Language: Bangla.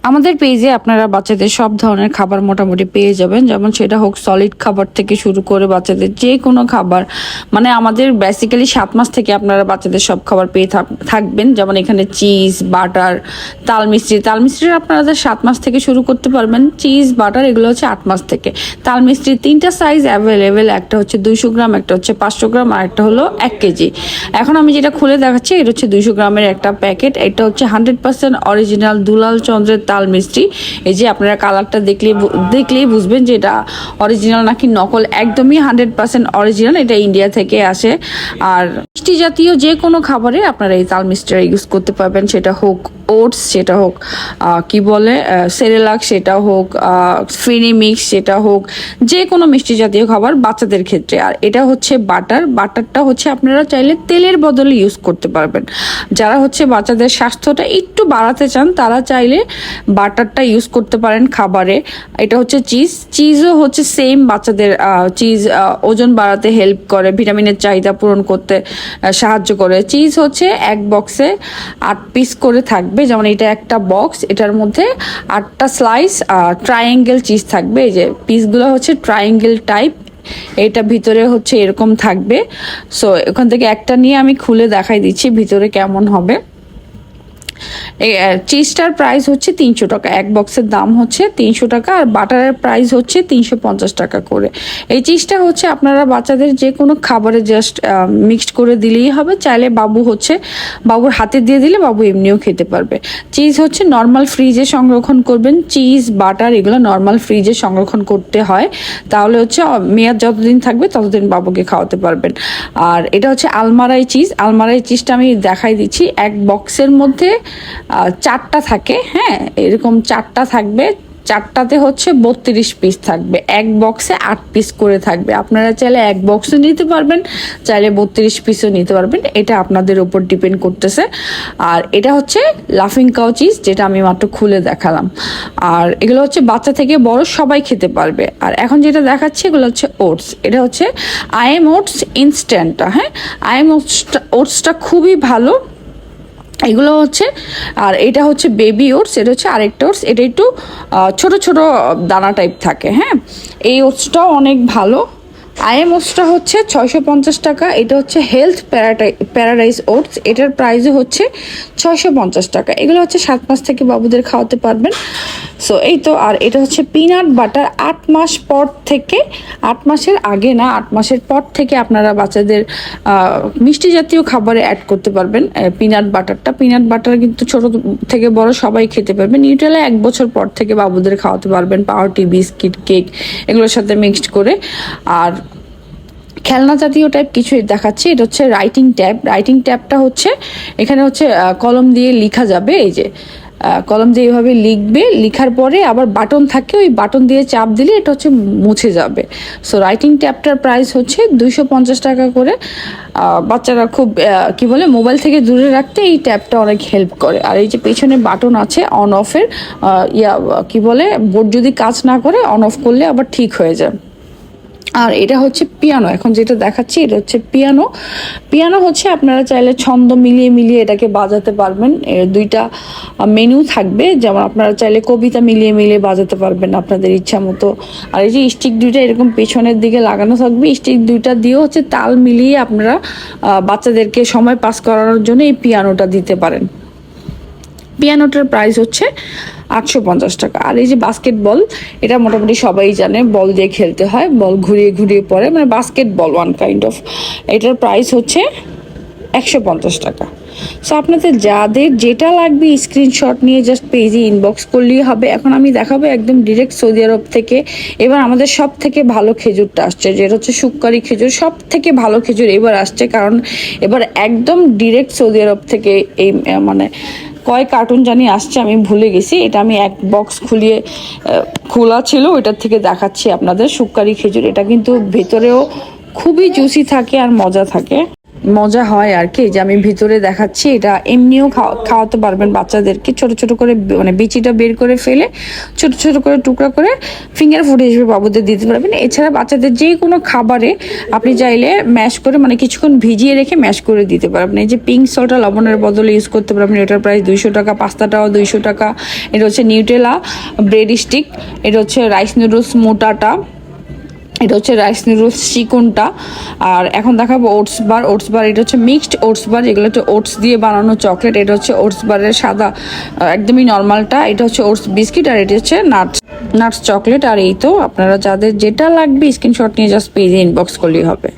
আমাদের পেজে আপনারা বাচ্চাদের সব ধরনের খাবার মোটামুটি পেয়ে যাবেন, যেমন সেটা হোক সলিড খাবার থেকে শুরু করে বাচ্চাদের যে কোনো খাবার। মানে আমাদের বেসিক্যালি 7 মাস থেকে আপনারা বাচ্চাদের সব খাবার পেয়ে থাকবেন। যেমন এখানে চিজ, বাটার, তাল মিষ্টির আপনারা 7 মাস থেকে শুরু করতে পারবেন। চিজ, বাটার এগুলো হচ্ছে 8 মাস থেকে। তাল মিষ্টির 3টা সাইজ অ্যাভেলেবেল, একটা হচ্ছে 200 গ্রাম, একটা হচ্ছে 500 গ্রাম, আর একটা হলো 1 কেজি। এখন আমি যেটা খুলে দেখাচ্ছি এটা হচ্ছে 200 গ্রামের একটা প্যাকেট। এটা হচ্ছে 100% অরিজিনাল দুলাল চন্দ্রের তাল মিষ্টি। এই যে আপনারা কালারটা দেখলেই বুঝবেন যে এটা অরিজিনাল নাকি নকল। একদমই 100% অরিজিনাল, এটা ইন্ডিয়া থেকে আসে। আর মিষ্টি জাতীয় যে কোনো খাবারে আপনারা এই তাল মিষ্টিটা ইউজ করতে পারবেন, সেটা হোক ওটস, সেটা হোক কি বলে সেরেলাক, সেটা হোক ফিনি মিক্স, সেটা হোক যে কোনো মিষ্টি জাতীয় খাবার বাচ্চাদের ক্ষেত্রে। আর এটা হচ্ছে বাটারটা হচ্ছে আপনারা চাইলে তেলের বদলে ইউজ করতে পারবেন। যারা হচ্ছে বাচ্চাদের স্বাস্থ্যটা একটু বাড়াতে চান তারা চাইলে বাটারটা ইউজ করতে পারেন খাবারে। এটা হচ্ছে চিজও হচ্ছে সেম, বাচ্চাদের চিজ ওজন বাড়াতে হেল্প করে, ভিটামিনের চাহিদা পূরণ করতে সাহায্য করে। চিজ হচ্ছে এক বক্সে 8 পিস করে থাকবে, যেমন এটা একটা বক্স, এটার মধ্যে 8টা স্লাইস ট্রায়াঙ্গেল চিজ থাকবে। এই যে পিসগুলো হচ্ছে ট্রায়াঙ্গেল টাইপ, এটা ভিতরে হচ্ছে এরকম থাকবে। সো এখান থেকে একটা নিয়ে আমি খুলে দেখাই দিচ্ছি ভিতরে কেমন হবে। এই চিজটার প্রাইস হচ্ছে 300 টাকা, এক বক্সের দাম হচ্ছে 300 টাকা, আর বাটারের প্রাইস হচ্ছে 350 টাকা করে। এই চিজটা হচ্ছে আপনারা বাচ্চাদের যে কোনো খাবারে জাস্ট মিক্সড করে দিলেই হবে। চাইলে বাবুর হাতে দিয়ে দিলে বাবু এমনিও খেতে পারবে। চিজ হচ্ছে নর্মাল ফ্রিজে সংরক্ষণ করবেন। চিজ, বাটার এগুলো নর্মাল ফ্রিজে সংরক্ষণ করতে হয়, তাহলে হচ্ছে মেয়াদ যতদিন থাকবে ততদিন বাবুকে খাওয়াতে পারবেন। আর এটা হচ্ছে আলমারাই চিজটা আমি দেখাই দিচ্ছি। এক বক্সের মধ্যে 4টা থাকে, হ্যাঁ এরকম 4টা থাকবে। 4টাতে হচ্ছে 32 পিস থাকবে, এক বক্সে 8 পিস করে থাকবে। আপনারা চাইলে এক বক্সও নিতে পারবেন, চাইলে 32 পিসও নিতে পারবেন, এটা আপনাদের উপর ডিপেন্ড করতেছে। আর এটা হচ্ছে লাফিং কাউ চিজ, যেটা আমি মাত্র খুলে দেখালাম। আর এগুলো হচ্ছে বাচ্চা থেকে বড় সবাই খেতে পারবে। আর এখন যেটা দেখাচ্ছি এগুলো হচ্ছে ওটস, এটা হচ্ছে আইএম ওটস ইনস্ট্যান্টটা। হ্যাঁ, আইএম ওটসটা খুবই ভালো এগুলো হচ্ছে। আর এটা হচ্ছে বেবি ওটস, এটা হচ্ছে আরেকটা ওটস, এটা একটু ছোট ছোট দানা টাইপ থাকে। হ্যাঁ, এই ওটসটাও অনেক ভালো। আইএম ওটসটা হচ্ছে 650 টাকা। এটা হচ্ছে হেলথ প্যারাডাইস ওটস, এটার প্রাইসও হচ্ছে 650 টাকা। এগুলো হচ্ছে 7 মাস থেকে বাবুদের খাওয়াতে পারবেন। সো এই তো। আর এটা হচ্ছে পিনাট বাটার, 8 মাস পর থেকে, 8 মাসের আগে না, 8 মাসের পর থেকে আপনারা বাচ্চাদের মিষ্টি জাতীয় খাবারে অ্যাড করতে পারবেন পিনাট বাটার কিন্তু ছোট থেকে বড় সবাই খেতে পারবে। নিউট্রেলা 1 বছর পর থেকে বাবুদের খাওয়াতে পারবেন, পাউরুটি, বিস্কিট, কেক এগুলোর সাথে মিক্সড করে। আর খেলনা জাতীয় টাইপ কিছু দেখাচ্ছি, এটা হচ্ছে রাইটিং ট্যাবটা হচ্ছে এখানে হচ্ছে কলম দিয়ে লেখা যাবে। এই যে কলম দিয়ে এইভাবে লিখবে, লিখার পরে আবার বাটন থাকে, ওই বাটন দিয়ে চাপ দিলে এটা হচ্ছে মুছে যাবে। সো রাইটিং ট্যাবটার প্রাইস হচ্ছে 250 টাকা করে। বাচ্চারা খুব কি বলে মোবাইল থেকে দূরে রাখতে এই ট্যাবটা অনেক হেল্প করে। আর এই যে পেছনে বাটন আছে অন অফের, কি বলে বোর্ড যদি কাজ না করে অন অফ করলে আবার ঠিক হয়ে যায়। আর এটা হচ্ছে পিয়ানো, এখন যেটা দেখাচ্ছি এটা হচ্ছে পিয়ানো হচ্ছে আপনারা চাইলে ছন্দ মিলিয়ে এটাকে বাজাতে পারবেন। এর 2টা মেনু থাকবে, যেমন আপনারা চাইলে কবিতা মিলিয়ে বাজাতে পারবেন আপনাদের ইচ্ছা মতো। আর এই যে স্টিক 2টা এরকম পেছনের দিকে লাগানো থাকবে, স্টিক 2টা দিয়ে হচ্ছে তাল মিলিয়ে আপনারা বাচ্চাদেরকে সময় পাস করানোর জন্য এই পিয়ানোটা দিতে পারেন। পিয়ানোটার প্রাইস হচ্ছে 850 টাকা। আর এই যে বাস্কেটবল, এটা মোটামুটি সবাই জানে, বল দিয়ে খেলতে হয়, বল ঘুরিয়ে পরে, মানে বাস্কেটবল ওয়ান কাইন্ড অফ। এটার প্রাইস হচ্ছে 150 টাকা। সো আপনাদের যাদের যেটা লাগবে স্ক্রিনশট নিয়ে জাস্ট পেজে ইনবক্স করলেই হবে। এখন আমি দেখাবো একদম ডিরেক্ট সৌদি আরব থেকে। এবার আমাদের সব থেকে ভালো খেজুরটা আসছে, যেটা হচ্ছে শুক্কারি খেজুর, সব থেকে ভালো খেজুর এবার আসছে, কারণ এবার একদম ডিরেক্ট সৌদি আরব থেকে এই মানে কয় কার্টুন জানি আসছে আমি ভুলে গেছি। এটা আমি এক বক্স খোলা ছিল, ওইটার থেকে দেখাচ্ছি আপনাদের শুক্কারি খেজুর। এটা কিন্তু ভেতরেও খুবই জুসি থাকে আর মজা থাকে। মজা হয় আর কি, যে আমি ভিতরে দেখাচ্ছি। এটা এমনিও খাওয়াতে পারবেন বাচ্চাদেরকে, ছোট ছোট করে মানে বিচিটা বের করে ফেলে ছোট ছোট করে টুকরা করে ফিঙ্গার ফুড হিসেবে বাবুদের দিতে পারবেন। এছাড়া বাচ্চাদের যে কোনো খাবারে আপনি চাইলে ম্যাশ করে মানে কিছুক্ষণ ভিজিয়ে রেখে ম্যাশ করে দিতে পারবেন। এই যে পিঙ্ক সল্টটা লবণের বদলে ইউজ করতে পারবেন, এটার প্রাইস 200 টাকা, পাস্তাটাও 200 টাকা। এটা হচ্ছে নিউটেলা ব্রেড স্টিক, এটা হচ্ছে রাইস নুডলস মোটাটা, এটা হচ্ছে রাইস নুডলস চিকনটা। আর এখন দেখাবো ওটস বার। ওটস বার এটা হচ্ছে মিক্সড ওটস বার, যেগুলো হচ্ছে ওটস দিয়ে বানানো চকলেট। এটা হচ্ছে ওটস বারের সাদা একদমই নর্মালটা। এটা হচ্ছে ওটস বিস্কিট, আর এটা হচ্ছে নাটস চকলেট। আর এই তো আপনারা যাদের যেটা লাগবে স্ক্রিনশট নিয়ে জাস্ট পেজে ইনবক্স করলেই হবে।